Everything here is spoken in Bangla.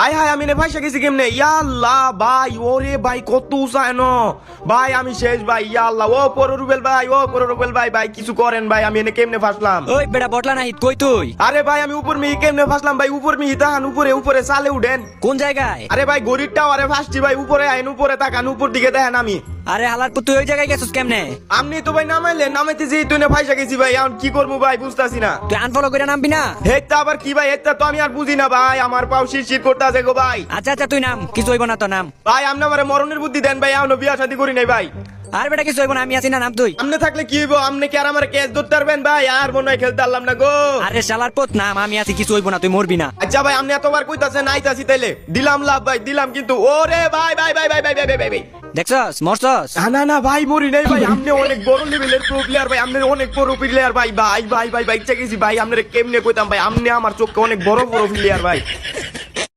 হাই হাই আমি ফাইসা গেছি কেমনে ইয়াল্লাহ ভাই ওরে ভাই কত উঁচায় ন ভাই আমি শেষ ভাই ইয়াল্লাহ ও রুবেল ভাই ভাই কিছু করেন ভাই আমি এনে কেমনে ফাসলাম ওই বেটা বটলা নাই কই তুই? আরে ভাই আমি উপর মিহি কেমনে ফাসলাম ভাই উপর মিহি তাকান উপরে চালে উঠেন কোন জায়গায়? আরে ভাই গরিব টাওয়ারে ফাসছি ভাই উপরে আইন উপরে তাকান উপর দিকে দেখেন আমি আরে হালার পুত তুই ওই জায়গায় গেছিস কেমনে? আপনি তো ভাই নামাইতে যেই তুই না ফাইসা গেছি ভাই এখন কি করবো ভাই বুঝতাছি না তুই আনফলো করে নামবি না? হেটটা আবার কি ভাই হেটটা তো আমি আর বুঝি না ভাই আমার পাও শিরশির করতে আছে গো ভাই আচ্ছা আচ্ছা তুই নাম, কিছু হইব না তো নাম। ভাই আপনি আমার মরণের বুদ্ধি দেন ভাই এখনো বিয়া শাদী করি নাই ভাই আর বেটা কিছু হইব না, আমি আছি না, নাম তুই। আপনি থাকলে কি হইব আপনি কি আর আমার কেস ধরতে পারবেন ভাই আর মনে হয় খেলতে পারলাম না গো আরে শালার পুত নাম, আমি আছি, কিছু হইব না, তুই মরবি না। আচ্ছা ভাই আপনি এতবার কইতাছেন আইতাছি তাইলে দিলাম লাভ ভাই দিলাম কিন্তু ওরে ভাই ভাই ভাই ভাই ভাই ভাই ভাই ভাই দেখছস মরছস? না ভাই মরি নাই ভাই আপনি অনেক বড় লেভেলের প্রো প্লেয়ার ভাই আপনি অনেক বড় প্লেয়ার ভাই ভাই ভাই ভাই ভাই চেকেছি ভাই আপনারা কেমনে কইতাম ভাই আপনি আমার চোখে অনেক বড় প্লেয়ার ভাই